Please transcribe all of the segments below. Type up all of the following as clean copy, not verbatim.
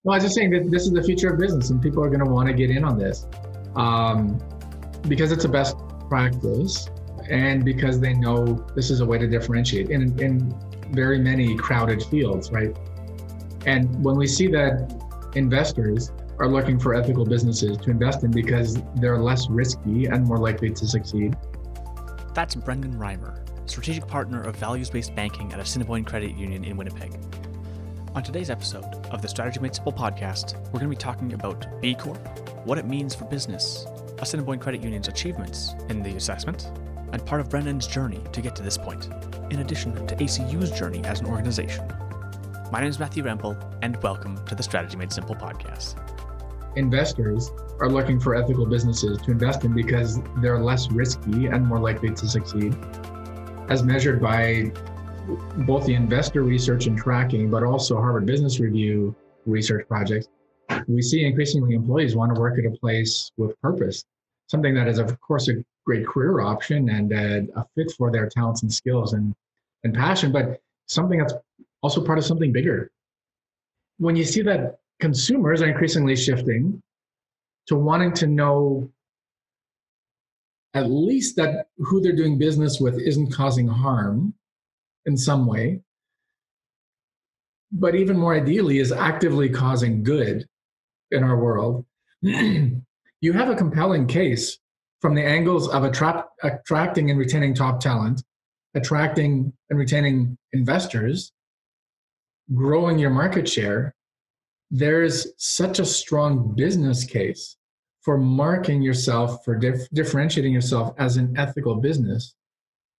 Well, I was just saying that this is the future of business and people are going to want to get in on this because it's a best practice and because they know this is a way to differentiate in very many crowded fields, right? And when we see that investors are looking for ethical businesses to invest in because they're less risky and more likely to succeed. That's Brendan Reimer, strategic partner of values-based banking at Assiniboine Credit Union in Winnipeg. On today's episode of the Strategy Made Simple podcast, we're going to be talking about B Corp, what it means for business, Assiniboine Credit Union's achievements in the assessment, and part of Brendan's journey to get to this point, in addition to ACU's journey as an organization. My name is Matthew Rempel, and welcome to the Strategy Made Simple podcast. Investors are looking for ethical businesses to invest in because they're less risky and more likely to succeed, as measured by both the investor research and tracking, but also Harvard Business Review research projects. We see increasingly employees want to work at a place with purpose, something that is, of course, a great career option and a fit for their talents and skills and passion, but something that's also part of something bigger. When you see that consumers are increasingly shifting to wanting to know at least that who they're doing business with isn't causing harm in some way, but even more ideally is actively causing good in our world, you have a compelling case from the angles of attracting and retaining top talent, attracting and retaining investors, growing your market share. There's such a strong business case for marking yourself, for differentiating yourself as an ethical business,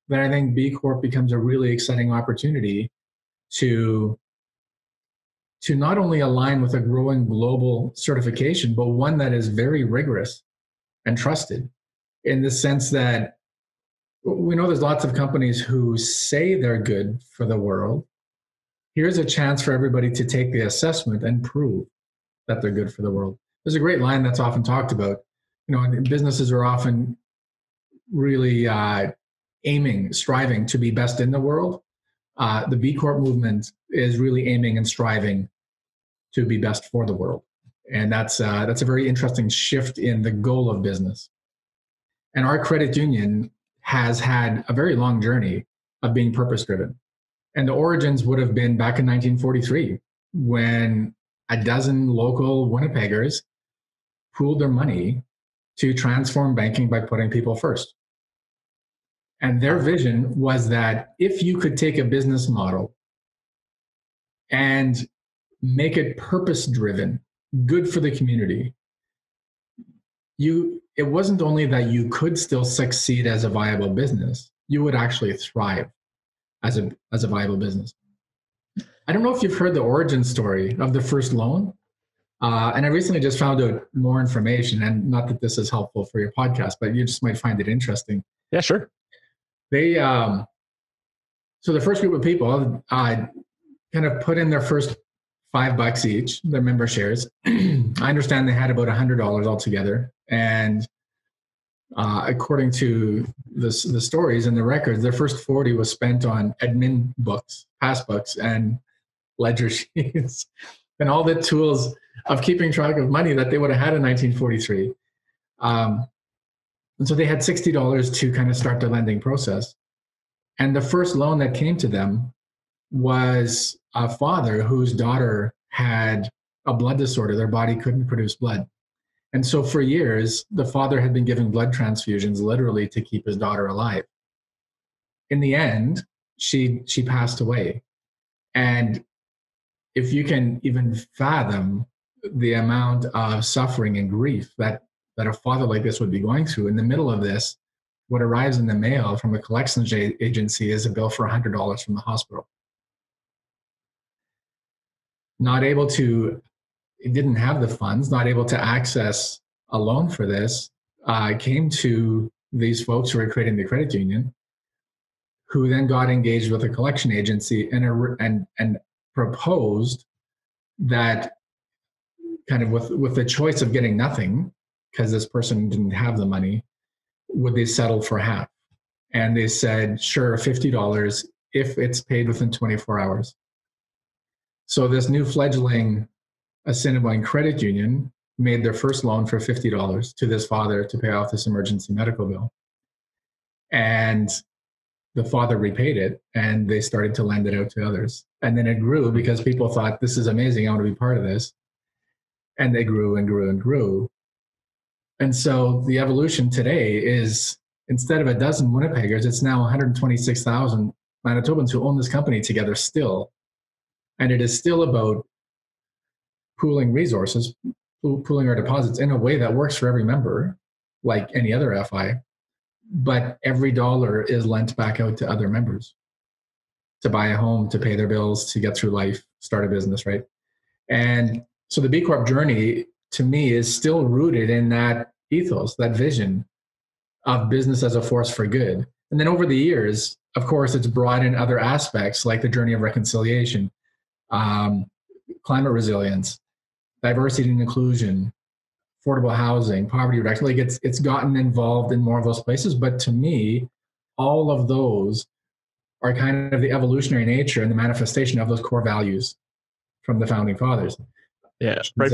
that I think B Corp becomes a really exciting opportunity to not only align with a growing global certification, but one that is very rigorous and trusted, in the sense that we know there's lots of companies who say they're good for the world. Here's a chance for everybody to take the assessment and prove that they're good for the world. There's a great line that's often talked about. You know, businesses are often really striving to be best in the world. The B Corp movement is really aiming and striving to be best for the world. And that's a very interesting shift in the goal of business. And our credit union has had a very long journey of being purpose-driven. And the origins would have been back in 1943, when a dozen local Winnipeggers pooled their money to transform banking by putting people first. And their vision was that if you could take a business model and make it purpose-driven, good for the community, it wasn't only that you could still succeed as a viable business, you would actually thrive as a viable business. I don't know if you've heard the origin story of the first loan. And I recently just found out more information, and not that this is helpful for your podcast, but you just might find it interesting. Yeah, sure. They, so the first group of people kind of put in their first $5 each, their member shares. I understand they had about $100 altogether. And according to the stories and the records, their first 40 was spent on admin books, pass books, and ledger sheets, and all the tools of keeping track of money that they would have had in 1943. And so they had $60 to kind of start the lending process. And the first loan that came to them was a father whose daughter had a blood disorder. Their body couldn't produce blood. And so for years, the father had been giving blood transfusions literally to keep his daughter alive. In the end, she passed away. And if you can even fathom the amount of suffering and grief that a father like this would be going through, in the middle of this, what arrives in the mail from a collections agency is a bill for $100 from the hospital. It didn't have the funds, not able to access a loan for this, came to these folks who were creating the credit union, who then got engaged with a collection agency and proposed that, kind of with the choice of getting nothing, because this person didn't have the money, would they settle for half? And they said, sure, $50 if it's paid within 24 hours. So this new fledgling Assiniboine Credit Union made their first loan for $50 to this father to pay off this emergency medical bill. And the father repaid it, and they started to lend it out to others. And then it grew because people thought, this is amazing, I want to be part of this. And they grew and grew and grew. And so the evolution today is, instead of a dozen Winnipeggers, it's now 126,000 Manitobans who own this company together still. And it is still about pooling resources, pooling our deposits in a way that works for every member, like any other FI. But every dollar is lent back out to other members to buy a home, to pay their bills, to get through life, start a business, right? And so the B Corp journey, to me, is still rooted in that ethos, that vision of business as a force for good. And then over the years, of course, it's brought in other aspects like the journey of reconciliation, climate resilience, diversity and inclusion, affordable housing, poverty reduction. Like it's gotten involved in more of those places. But to me, all of those are kind of the evolutionary nature and the manifestation of those core values from the founding fathers. Yeah, right.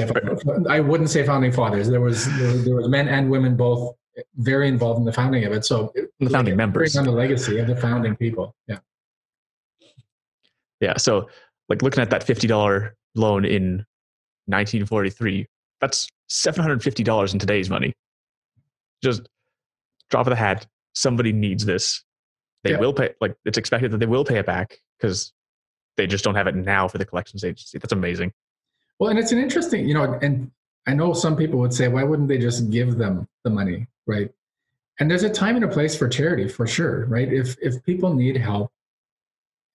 I wouldn't say founding fathers. There was men and women both very involved in the founding of it. So the founding members, on the legacy of the founding people. Yeah. Yeah. So like looking at that $50 loan in 1943, that's $750 in today's money. Just drop of the hat. Somebody needs this. They will pay. Like it's expected that they will pay it back because they just don't have it now for the collections agency. That's amazing. Well, and it's an interesting, and I know some people would say, why wouldn't they just give them the money, right? And there's a time and a place for charity, for sure, right? If people need help,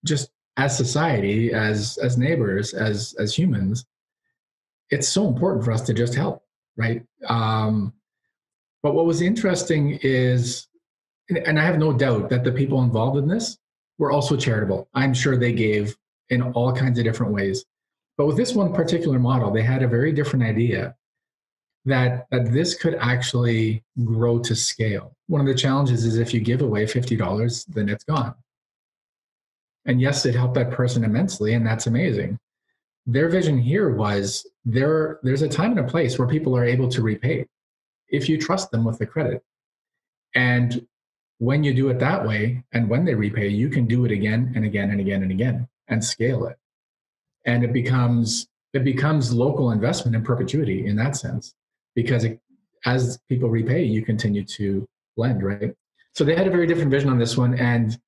just as society, as neighbors, as humans, it's so important for us to just help, right? But what was interesting is, and I have no doubt that the people involved in this were also charitable. I'm sure they gave in all kinds of different ways. But with this one particular model, they had a very different idea that this could actually grow to scale. One of the challenges is if you give away $50, then it's gone. And yes, it helped that person immensely, and that's amazing. Their vision here was there's a time and a place where people are able to repay if you trust them with the credit. And when you do it that way, and when they repay, you can do it again and again and again and again and scale it. And it becomes local investment in perpetuity in that sense, because as people repay, you continue to lend, right? So they had a very different vision on this one, and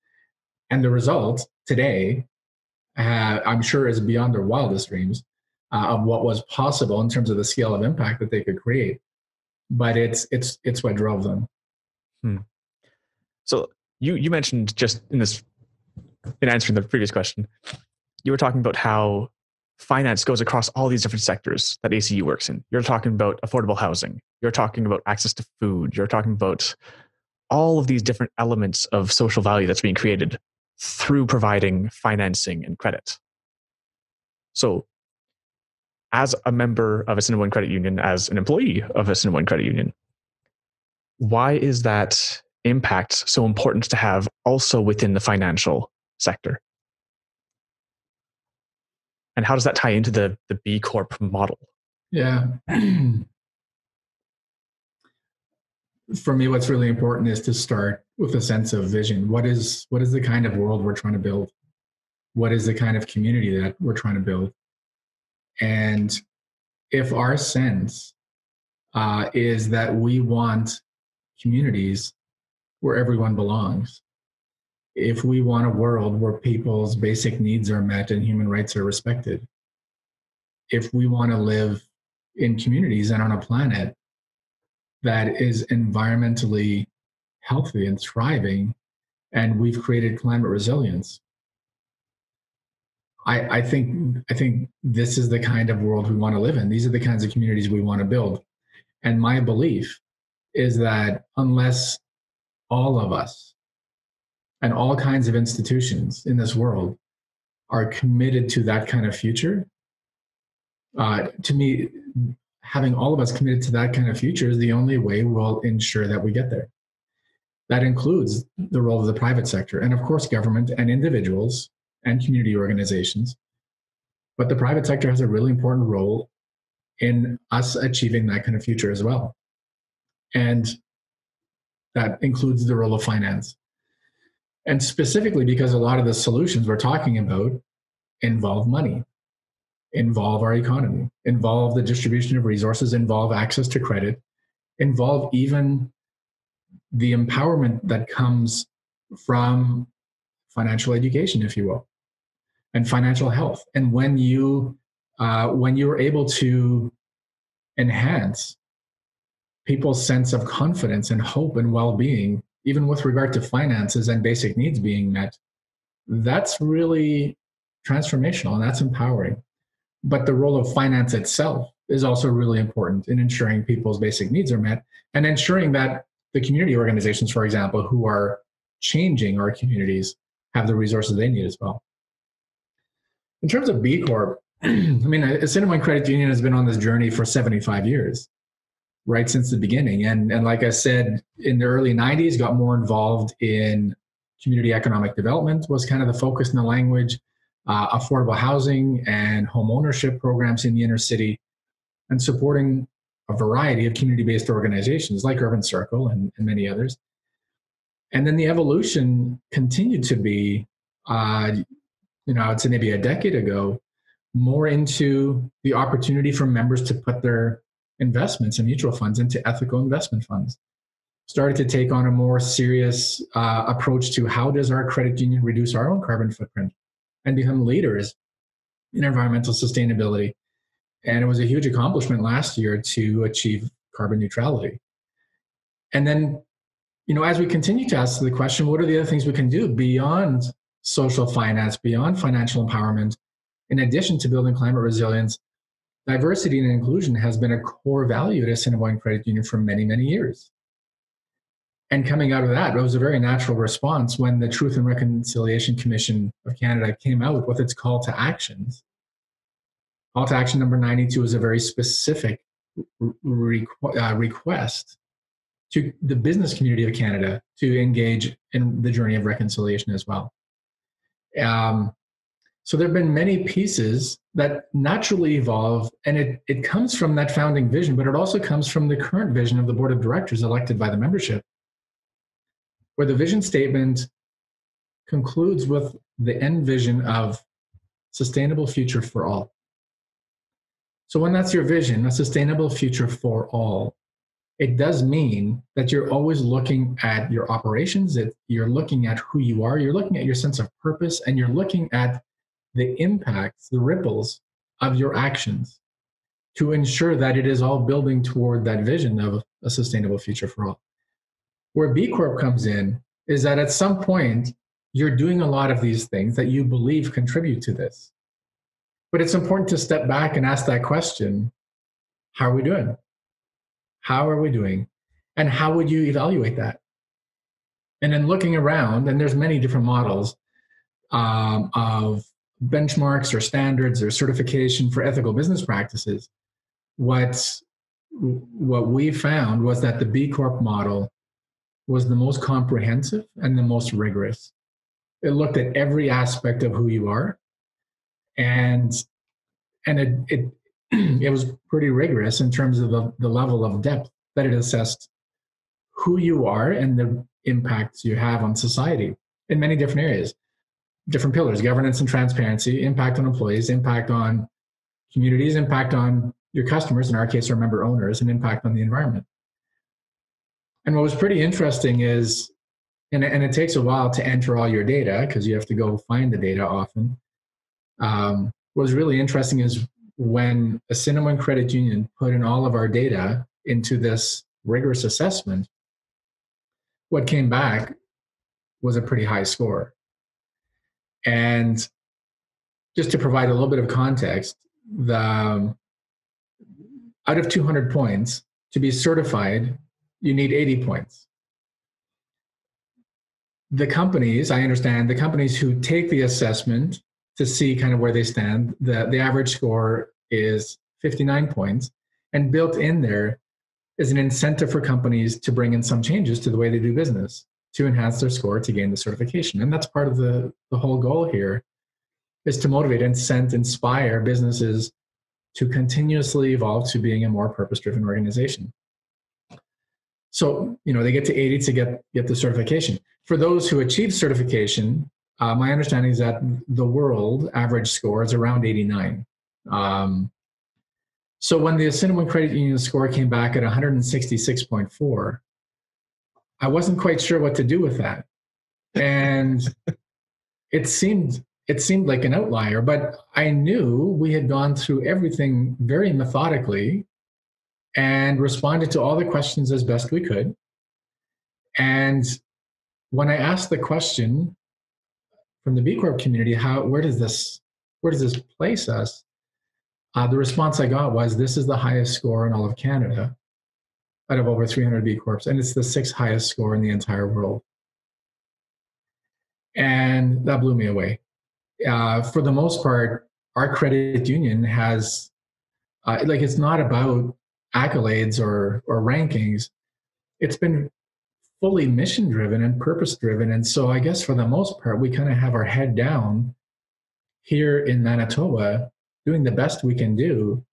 the result today, I'm sure, is beyond their wildest dreams of what was possible in terms of the scale of impact that they could create. But it's what drove them. So you mentioned just in answering the previous question, you were talking about how finance goes across all these different sectors that ACU works in. You're talking about affordable housing. You're talking about access to food. You're talking about all of these different elements of social value that's being created through providing financing and credit. So as a member of Assiniboine Credit Union, as an employee of Assiniboine Credit Union, why is that impact so important to have also within the financial sector? And how does that tie into the B Corp model? Yeah. For me, what's really important is to start with a sense of vision. What is the kind of world we're trying to build? What is the kind of community that we're trying to build? And if our sense is that we want communities where everyone belongs, if we want a world where people's basic needs are met and human rights are respected, if we want to live in communities and on a planet that is environmentally healthy and thriving, and we've created climate resilience, I think this is the kind of world we want to live in. These are the kinds of communities we want to build. And my belief is that unless all of us and all kinds of institutions in this world are committed to that kind of future, to me, having all of us committed to that kind of future is the only way we'll ensure that we get there. That includes the role of the private sector and, of course, government and individuals and community organizations. But the private sector has a really important role in us achieving that kind of future as well. And that includes the role of finance. And specifically because a lot of the solutions we're talking about involve money, involve our economy, involve the distribution of resources, involve access to credit, involve even the empowerment that comes from financial education, if you will, and financial health. And when you're able to enhance people's sense of confidence and hope and well-being, even with regard to finances and basic needs being met, that's really transformational and that's empowering. But the role of finance itself is also really important in ensuring people's basic needs are met and ensuring that the community organizations, for example, who are changing our communities have the resources they need as well. In terms of B Corp, I mean, Assiniboine Credit Union has been on this journey for 75 years, right since the beginning. And like I said, in the early 90s, got more involved in community economic development was kind of the focus in the language, affordable housing and home ownership programs in the inner city, and supporting a variety of community-based organizations like Urban Circle and many others. And then the evolution continued to be, I'd say maybe a decade ago, more into the opportunity for members to put their investments and mutual funds into ethical investment funds. Started to take on a more serious approach to how does our credit union reduce our own carbon footprint and become leaders in environmental sustainability. And it was a huge accomplishment last year to achieve carbon neutrality. And then, as we continue to ask the question, what are the other things we can do beyond social finance, beyond financial empowerment, in addition to building climate resilience? Diversity and inclusion has been a core value at Assiniboine Credit Union for many, many years. And coming out of that, it was a very natural response when the Truth and Reconciliation Commission of Canada came out with its call to actions. Call to action number 92 is a very specific request to the business community of Canada to engage in the journey of reconciliation as well. So there have been many pieces that naturally evolve, and it comes from that founding vision, but it also comes from the current vision of the board of directors elected by the membership, where the vision statement concludes with the end vision of sustainable future for all. So when that's your vision, a sustainable future for all, it does mean that you're always looking at your operations, that you're looking at who you are, you're looking at your sense of purpose, and you're looking at the impacts, the ripples of your actions to ensure that it is all building toward that vision of a sustainable future for all. Where B Corp comes in is that at some point, you're doing a lot of these things that you believe contribute to this. But it's important to step back and ask that question, how are we doing? How are we doing? And how would you evaluate that? And then looking around, and there's many different models of benchmarks or standards or certification for ethical business practices. What we found was that the B Corp model was the most comprehensive and the most rigorous. It looked at every aspect of who you are, and it was pretty rigorous in terms of the level of depth that it assessed who you are and the impacts you have on society in many different areas, different pillars: governance and transparency, impact on employees, impact on communities, impact on your customers, in our case, our member owners, and impact on the environment. And what was pretty interesting is, and it takes a while to enter all your data because you have to go find the data often. What was really interesting is when Assiniboine Credit Union put in all of our data into this rigorous assessment, what came back was a pretty high score. And just to provide a little bit of context, out of 200 points, to be certified, you need 80 points. The companies, I understand, the companies who take the assessment to see kind of where they stand, the average score is 59 points. And built in there is an incentive for companies to bring in some changes to the way they do business to enhance their score to gain the certification. And that's part of the whole goal here, is to motivate, incent, inspire businesses to continuously evolve to being a more purpose-driven organization. So, they get to 80 to get the certification. For those who achieve certification, my understanding is that the world average score is around 89. So when the Assiniboine Credit Union score came back at 166.4, I wasn't quite sure what to do with that. And it seemed like an outlier, but I knew we had gone through everything very methodically and responded to all the questions as best we could. And when I asked the question from the B Corp community, where does this place us? The response I got was, this is the highest score in all of Canada out of over 300 B Corps, and it's the 6th highest score in the entire world. And that blew me away. For the most part, our credit union has, it's not about accolades or rankings. It's been fully mission-driven and purpose-driven. And so I guess for the most part, we kind of have our head down here in Manitoba, doing the best we can do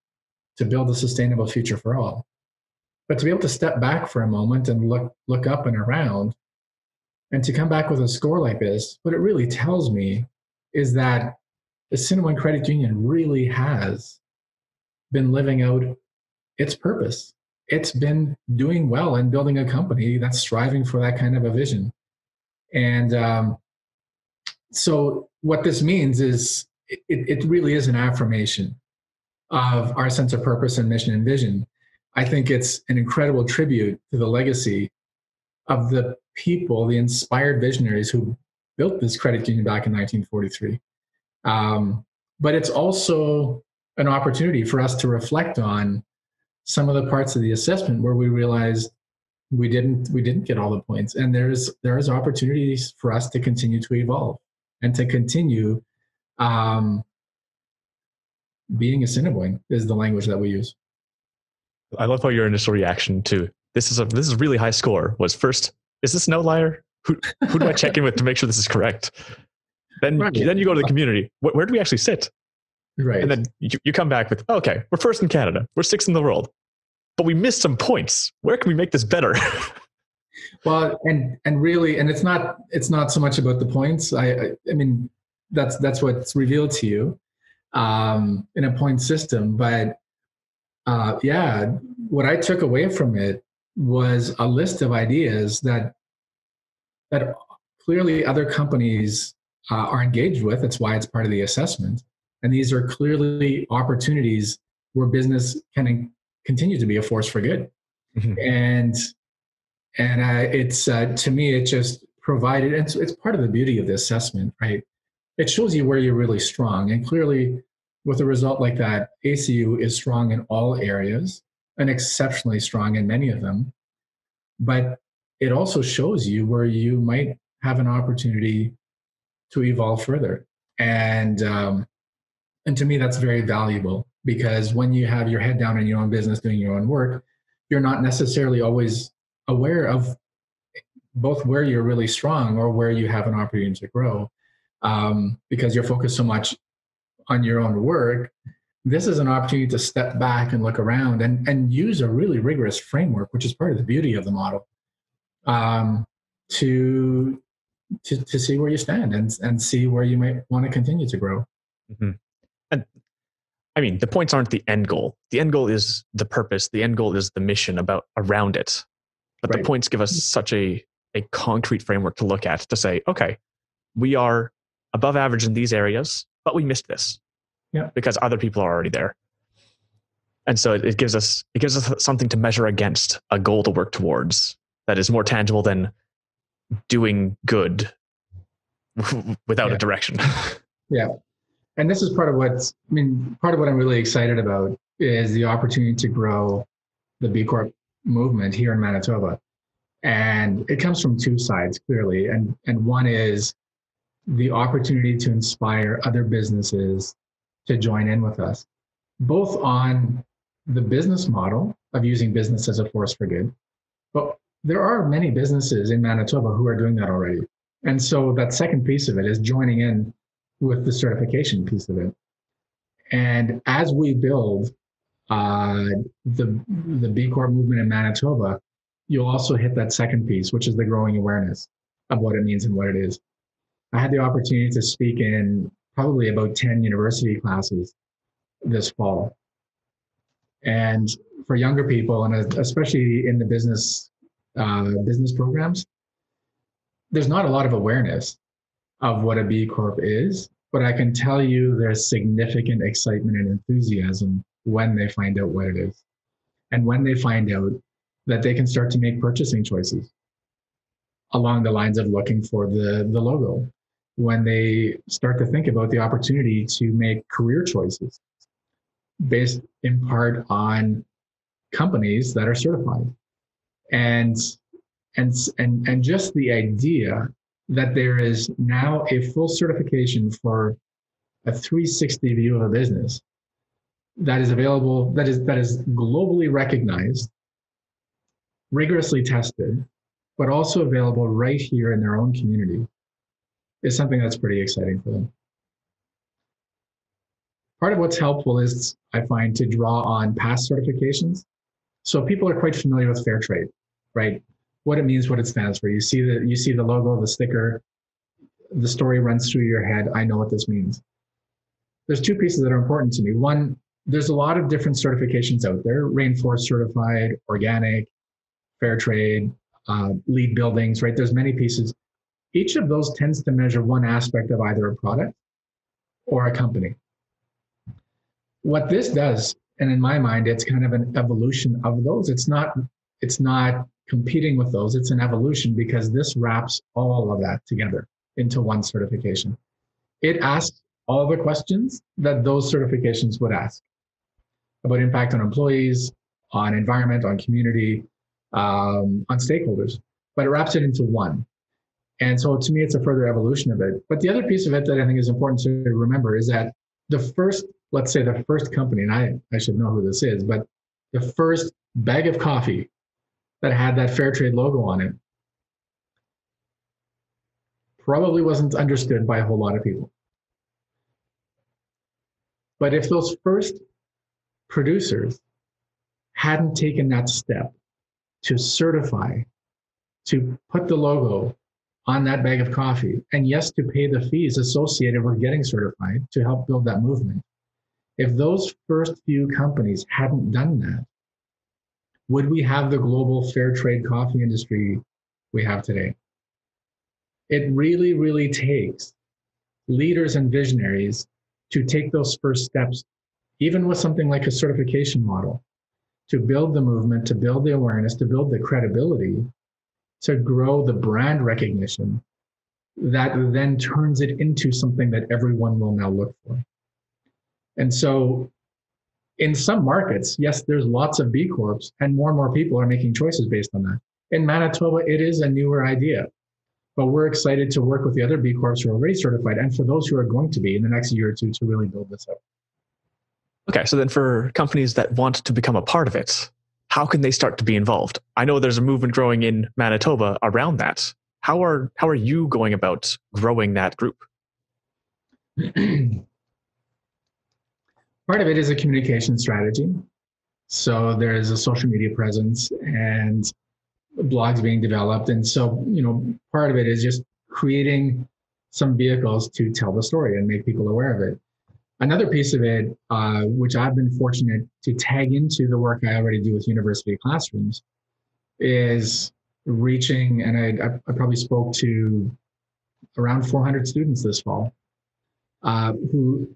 to build a sustainable future for all. But to be able to step back for a moment and look up and around, and to come back with a score like this, what it really tells me is that the Assiniboine Credit Union really has been living out its purpose. It's been doing well and building a company that's striving for that kind of a vision. And so what this means is it really is an affirmation of our sense of purpose and mission and vision. I think it's an incredible tribute to the legacy of the people, the inspired visionaries who built this credit union back in 1943. But it's also an opportunity for us to reflect on some of the parts of the assessment where we realized we didn't get all the points, and there is opportunities for us to continue to evolve and to continue being Assiniboine is the language that we use. I love how your initial reaction to this is a really high score was first, is this an outlier? Who do I check in with to make sure this is correct? Then you go to the community. Where do we actually sit? Right. And then you come back with, okay, we're 1st in Canada. We're 6th in the world. But we missed some points. Where can we make this better? Well, and really, and it's not so much about the points. I mean, that's what's revealed to you in a point system. But what I took away from it was a list of ideas that clearly other companies are engaged with. That's why it's part of the assessment. And these are clearly opportunities where business can continue to be a force for good. Mm-hmm. And it's to me, it just provided, it's part of the beauty of the assessment, right? It shows you where you're really strong. And clearly, with a result like that, ACU is strong in all areas and exceptionally strong in many of them. But it also shows you where you might have an opportunity to evolve further. And to me, that's very valuable, because when you have your head down in your own business, doing your own work, you're not necessarily always aware of both where you're really strong or where you have an opportunity to grow, because you're focused so much on your own work. This is an opportunity to step back and look around and use a really rigorous framework, which is part of the beauty of the model, to see where you stand and see where you might want to continue to grow. Mm-hmm. And I mean, the points aren't the end goal. The end goal is the purpose. The end goal is the mission around it. But right. The points give us such a concrete framework to look at, to say, okay, we are above average in these areas, but we missed this because other people are already there. And so it gives us something to measure against, a goal to work towards that is more tangible than doing good without a direction. Yeah. And this is part of what I'm really excited about is the opportunity to grow the B Corp movement here in Manitoba. And it comes from two sides, clearly. And one is the opportunity to inspire other businesses to join in with us, both on the business model of using business as a force for good. But there are many businesses in Manitoba who are doing that already. And so that second piece of it is joining in with the certification piece of it. And as we build the B Corp movement in Manitoba, you'll also hit that second piece, which is the growing awareness of what it means and what it is. I had the opportunity to speak in probably about 10 university classes this fall. And for younger people, and especially in the business programs, there's not a lot of awareness of what a B Corp is, but I can tell you there's significant excitement and enthusiasm when they find out what it is. And when they find out that they can start to make purchasing choices along the lines of looking for the logo, when they start to think about the opportunity to make career choices based in part on companies that are certified. And just the idea that there is now a full certification for a 360 view of a business that is available, that is globally recognized, rigorously tested, but also available right here in their own community, is something that's pretty exciting for them. Part of what's helpful is, I find, to draw on past certifications. So people are quite familiar with fair trade, right? What it means, what it stands for. You see the logo, the sticker, the story runs through your head. I know what this means. There's two pieces that are important to me. One, there's a lot of different certifications out there: Rainforest certified, organic, fair trade, LEED buildings, right? There's many pieces. Each of those tends to measure one aspect of either a product or a company. What this does, and in my mind, it's kind of an evolution of those. It's not competing with those. It's an evolution, because this wraps all of that together into one certification. It asks all the questions that those certifications would ask about impact on employees, on environment, on community, on stakeholders, but it wraps it into one. And so to me, it's a further evolution of it. But the other piece of it that I think is important to remember is that let's say the first company, and I should know who this is, but the first bag of coffee that had that fair trade logo on it probably wasn't understood by a whole lot of people. But if those first producers hadn't taken that step to certify, to put the logo on that bag of coffee, and yes, to pay the fees associated with getting certified to help build that movement, if those first few companies hadn't done that, would we have the global fair trade coffee industry we have today? It really, really takes leaders and visionaries to take those first steps, even with something like a certification model, to build the movement, to build the awareness, to build the credibility, to grow the brand recognition that then turns it into something that everyone will now look for. And so in some markets, yes, there's lots of B Corps, and more people are making choices based on that. In Manitoba, it is a newer idea, but we're excited to work with the other B Corps who are already certified, and for those who are going to be in the next year or two, to really build this up. Okay, so then for companies that want to become a part of it, how can they start to be involved? I know there's a movement growing in Manitoba around that. How are you going about growing that group? Part of it is a communication strategy. So there's a social media presence and blogs being developed. And so, part of it is just creating some vehicles to tell the story and make people aware of it. Another piece of it, which I've been fortunate to tag into the work I already do with university classrooms, is reaching, and I probably spoke to around 400 students this fall, who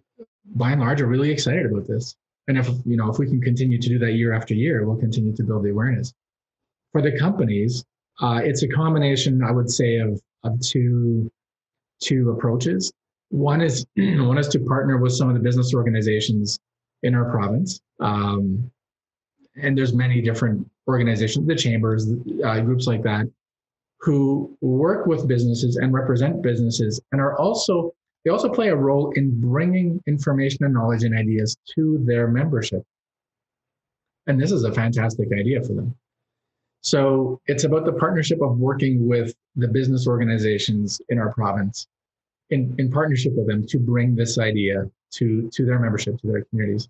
by and large are really excited about this. And if we can continue to do that year after year, we'll continue to build the awareness. For the companies, it's a combination, I would say, of two approaches. One is to partner with some of the business organizations in our province. And there's many different organizations, the chambers, groups like that, who work with businesses and represent businesses, and they also play a role in bringing information and knowledge and ideas to their membership. And this is a fantastic idea for them. So it's about the partnership of working with the business organizations in our province, in partnership with them, to bring this idea to their membership, to their communities.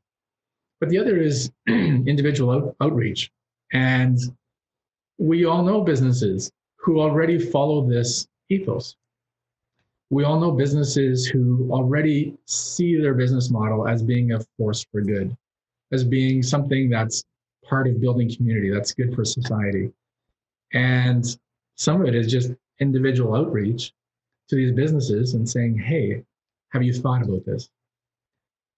But the other is individual outreach. And we all know businesses who already follow this ethos. We all know businesses who already see their business model as being a force for good, as being something that's part of building community, that's good for society. And some of it is just individual outreach to these businesses and saying, hey, have you thought about this?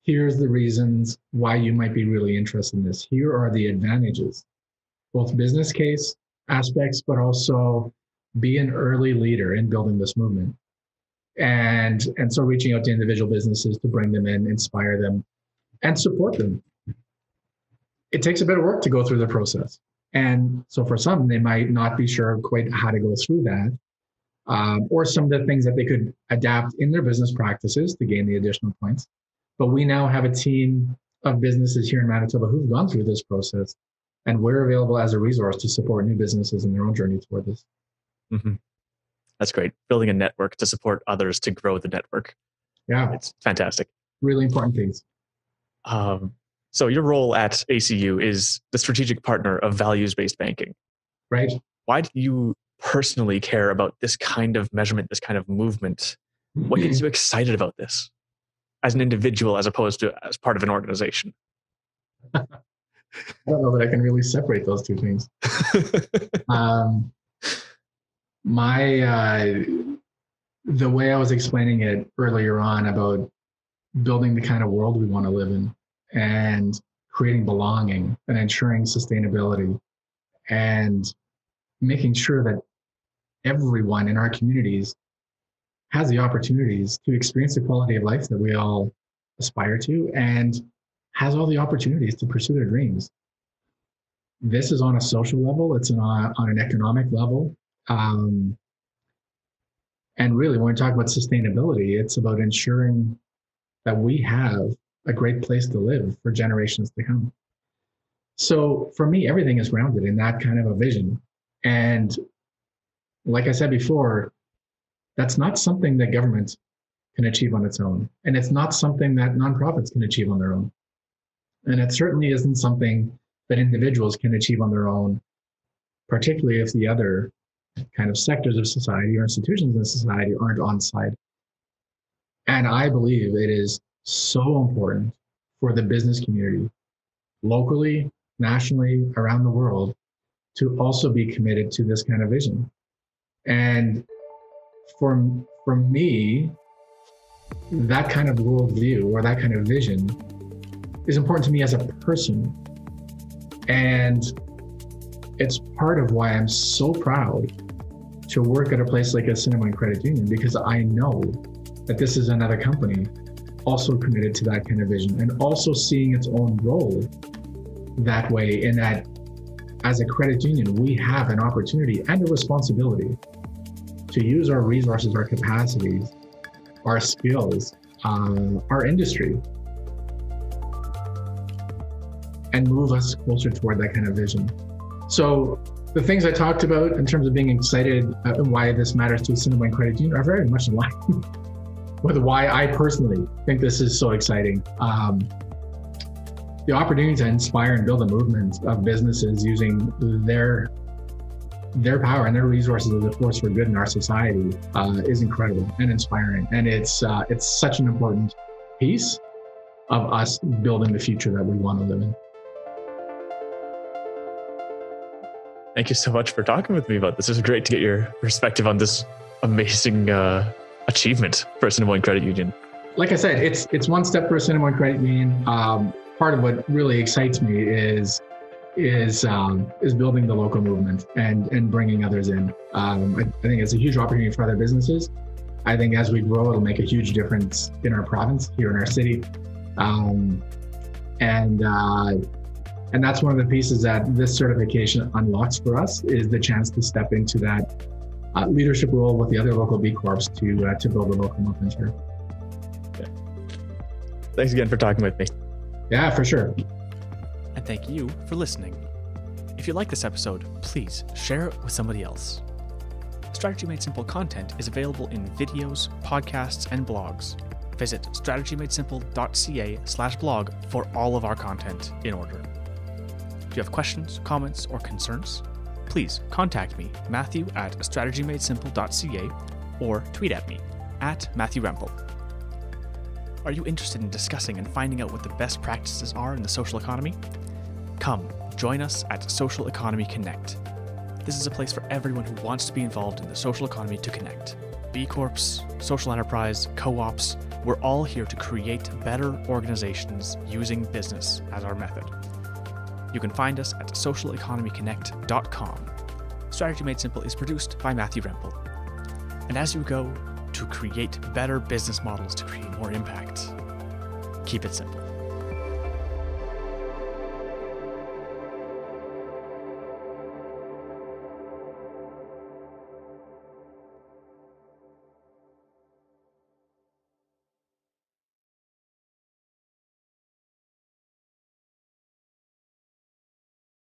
Here's the reasons why you might be really interested in this. Here are the advantages, both business case aspects, but also be an early leader in building this movement. And so reaching out to individual businesses to bring them in, inspire them, and support them. It takes a bit of work to go through the process. And so for some, they might not be sure quite how to go through that, or some of the things that they could adapt in their business practices to gain the additional points. But we now have a team of businesses here in Manitoba who've gone through this process, and we're available as a resource to support new businesses in their own journey toward this. Mm-hmm. That's great. Building a network to support others to grow the network. Yeah. It's fantastic. Really important things. So your role at ACU is the strategic partner of values-based banking. Right. Why do you personally care about this kind of measurement, this kind of movement? What gets you excited about this as an individual as opposed to as part of an organization? I don't know that I can really separate those two things. The way I was explaining it earlier on about building the kind of world we want to live in and creating belonging and ensuring sustainability and making sure that everyone in our communities has the opportunities to experience the quality of life that we all aspire to and has all the opportunities to pursue their dreams. This is on a social level. It's on an economic level. And really, when we talk about sustainability, it's about ensuring that we have a great place to live for generations to come. So for me, everything is grounded in that kind of a vision. And like I said before, that's not something that government can achieve on its own. And it's not something that nonprofits can achieve on their own. And it certainly isn't something that individuals can achieve on their own, particularly if the other kind of sectors of society or institutions in society aren't on side. And I believe it is so important for the business community, locally, nationally, around the world, to also be committed to this kind of vision. And for me, that kind of worldview or that kind of vision is important to me as a person. And it's part of why I'm so proud to work at a place like Assiniboine Credit Union, because I know that this is another company also committed to that kind of vision and also seeing its own role that way, in that as a credit union, we have an opportunity and a responsibility to use our resources, our capacities, our skills, our industry, and move us closer toward that kind of vision. So the things I talked about in terms of being excited why this matters to Assiniboine Credit Union are very much in line with why I personally think this is so exciting. The opportunity to inspire and build a movement of businesses using their power and their resources as a force for good in our society is incredible and inspiring. And it's such an important piece of us building the future that we want to live in. Thank you so much for talking with me about this. It was great to get your perspective on this amazing achievement for Assiniboine Credit Union. Like I said, it's one step for Assiniboine Credit Union. Part of what really excites me is building the local movement and bringing others in. I think it's a huge opportunity for other businesses. I think as we grow, it'll make a huge difference in our province, here in our city. And that's one of the pieces that this certification unlocks for us, is the chance to step into that leadership role with the other local B Corps to build a local movement here. Yeah. Thanks again for talking with me. Yeah, for sure. And thank you for listening. If you like this episode, please share it with somebody else. Strategy Made Simple content is available in videos, podcasts, and blogs. Visit strategymadesimple.ca/blog for all of our content in order. If you have questions, comments, or concerns, please contact me, Matthew at strategymadesimple.ca, or tweet at me at Matthew Rempel. Are you interested in discussing and finding out what the best practices are in the social economy? Come, join us at Social Economy Connect. This is a place for everyone who wants to be involved in the social economy to connect. B Corps, social enterprise, co-ops, we're all here to create better organizations using business as our method. You can find us at socialeconomyconnect.com. Strategy Made Simple is produced by Matthew Rempel. And as you go to create better business models to create more impact, keep it simple.